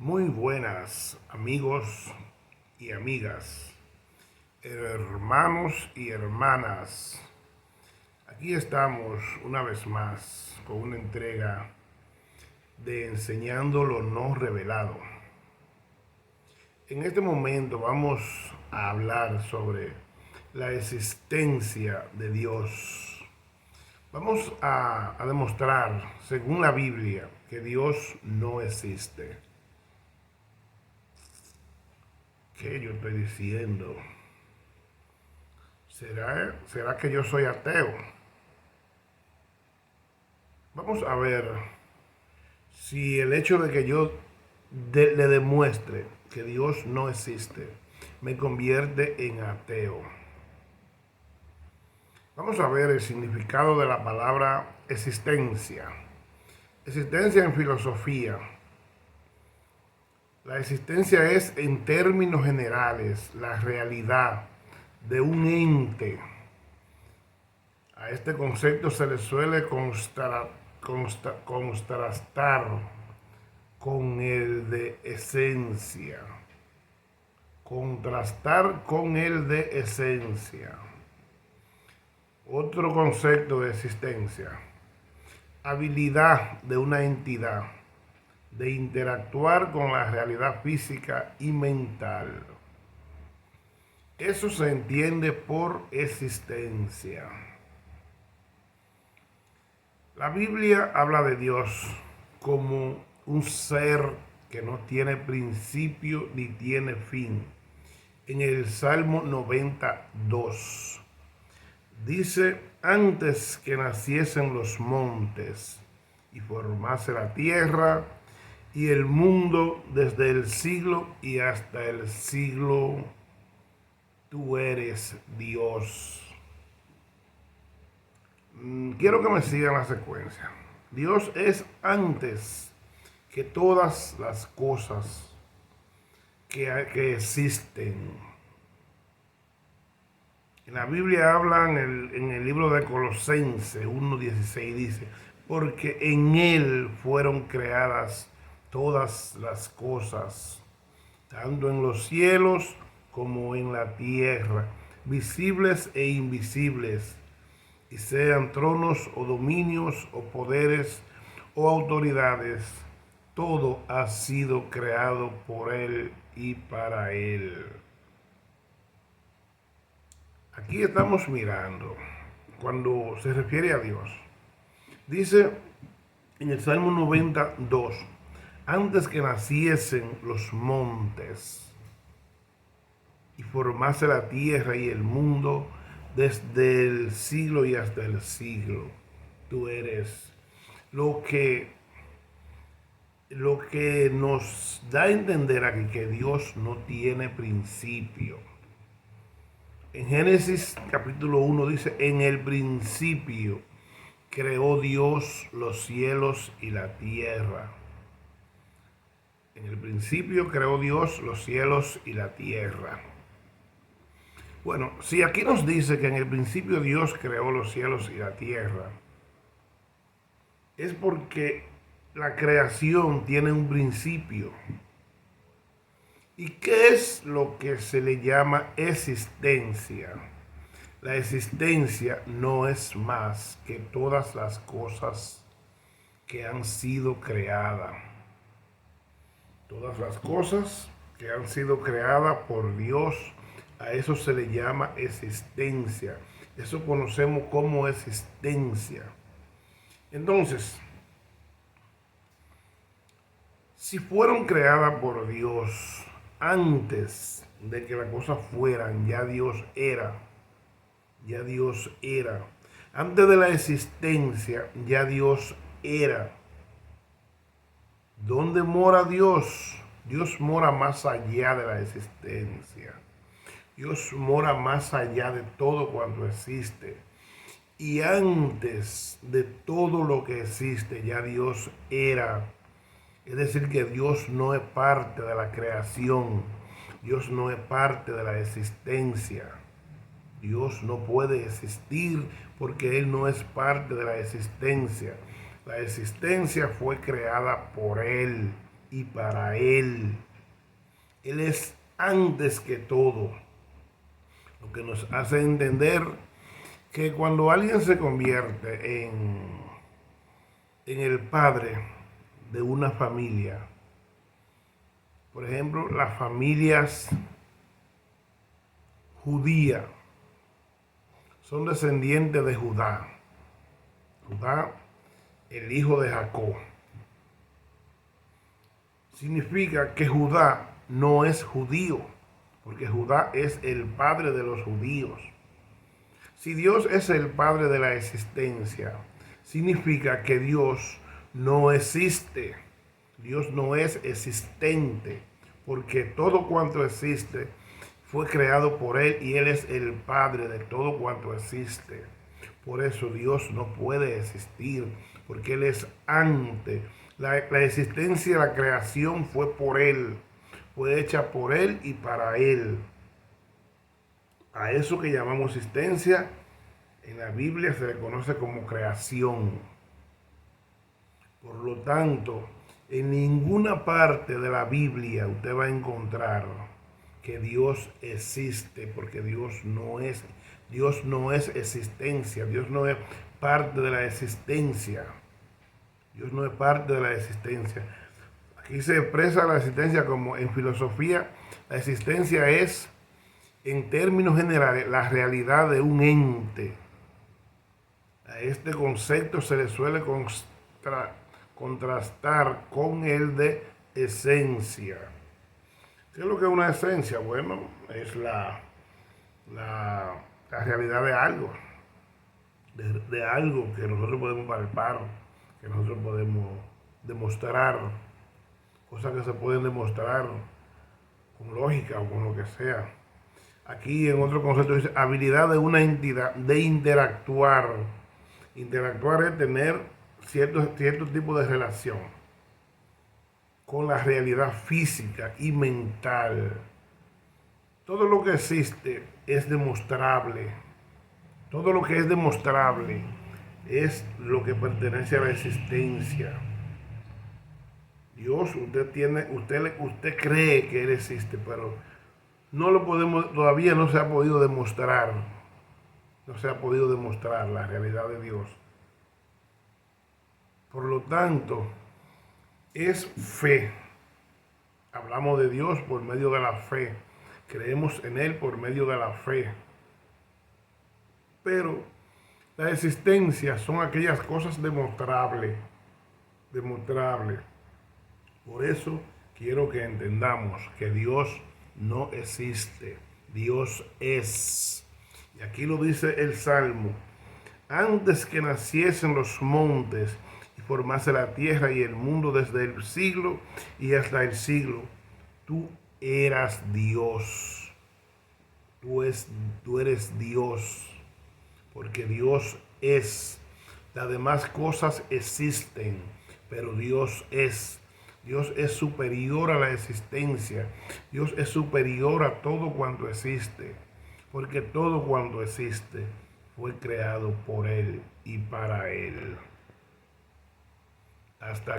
Muy buenas amigos y amigas, hermanos y hermanas. Aquí estamos una vez más con una entrega de Enseñando lo no revelado. En este momento vamos a hablar sobre la existencia de Dios. Vamos a demostrar, según la Biblia, que Dios no existe. ¿Qué yo estoy diciendo? ¿Será que yo soy ateo? Vamos a ver si el hecho de que yo le demuestre que Dios no existe me convierte en ateo. Vamos a ver el significado de la palabra existencia. Existencia en filosofía. La existencia es, en términos generales, la realidad de un ente. A este concepto se le suele contrastar con el de esencia. Contrastar con el de esencia. Otro concepto de existencia. Habilidad de una entidad de interactuar con la realidad física y mental. Eso se entiende por existencia. La Biblia habla de Dios como un ser que no tiene principio ni tiene fin. En el Salmo 92 dice: antes que naciesen los montes y formase la tierra y el mundo, desde el siglo y hasta el siglo, tú eres Dios. Quiero que me sigan la secuencia. Dios es que todas las cosas que existen. En la Biblia habla en el libro de Colosenses 1:16, dice: porque en Él fueron creadas todas las cosas, tanto en los cielos como en la tierra, visibles e invisibles, y sean tronos o dominios o poderes o autoridades, todo ha sido creado por Él y para Él. Aquí estamos mirando, cuando se refiere a Dios, dice en el Salmo 92, antes que naciesen los montes y formase la tierra y el mundo, desde el siglo y hasta el siglo, tú eres. Lo que nos da a entender aquí que Dios no tiene principio. En Génesis capítulo 1 dice: en el principio creó Dios los cielos y la tierra. En el principio creó Dios los cielos y la tierra. Bueno, si aquí nos dice que en el principio Dios creó los cielos y la tierra, es porque la creación tiene un principio. ¿Y qué es lo que se le llama existencia? La existencia no es más que todas las cosas que han sido creadas. Todas las cosas que han sido creadas por Dios, a eso se le llama existencia. Eso conocemos como existencia. Entonces, si fueron creadas por Dios antes de que las cosas fueran, ya Dios era. Ya Dios era. Antes de la existencia, ya Dios era. ¿Dónde mora Dios? Dios mora más allá de la existencia. Dios mora más allá de todo cuanto existe. Y antes de todo lo que existe, ya Dios era. Es decir, que Dios no es parte de la creación. Dios no es parte de la existencia. Dios no puede existir porque Él no es parte de la existencia. La existencia fue creada por Él. y para Él. Él es antes que todo. Lo que nos hace entender que cuando alguien se convierte en el padre de una familia, por ejemplo, las familias judías son descendientes de Judá. Judá, el hijo de Jacob. Significa que Judá no es judío, porque Judá es el padre de los judíos. Si Dios es el padre de la existencia, significa que Dios no existe. Dios no es existente, porque todo cuanto existe fue creado por Él y Él es el padre de todo cuanto existe. Por eso Dios no puede existir, porque Él es antes. La existencia, la creación fue por Él, fue hecha por Él y para Él. A eso que llamamos existencia, en la Biblia se le conoce como creación. Por lo tanto, en ninguna parte de la Biblia usted va a encontrar que Dios existe, porque Dios no es existencia, Dios no es parte de la existencia. Dios no es parte de la existencia. Aquí se expresa la existencia como en filosofía, la existencia es, en términos generales, la realidad de un ente. A este concepto se le suele contrastar con el de esencia. ¿Qué es lo que es una esencia? Bueno, es la realidad de algo, de algo que nosotros podemos palpar, que nosotros podemos demostrar, cosas que se pueden demostrar con lógica o con lo que sea. Aquí en otro concepto dice habilidad de una entidad de interactuar. Interactuar es tener cierto tipo de relación con la realidad física y mental. Todo lo que existe es demostrable. Todo lo que es demostrable es lo que pertenece a la existencia. Dios, usted cree que Él existe, pero no lo podemos, todavía no se ha podido demostrar. No se ha podido demostrar la realidad de Dios. Por lo tanto, es fe. Hablamos de Dios por medio de la fe. Creemos en Él por medio de la fe. Pero la existencia son aquellas cosas demostrables. Demostrables. Por eso quiero que entendamos que Dios no existe. Dios es. Y aquí lo dice el Salmo. Antes que naciesen los montes y formase la tierra y el mundo desde el siglo y hasta el siglo, tú eras Dios. Tú eres Dios. Porque Dios es. Las demás cosas existen, pero Dios es. Dios es superior a la existencia. Dios es superior a todo cuanto existe. Porque todo cuanto existe fue creado por Él y para Él. Hasta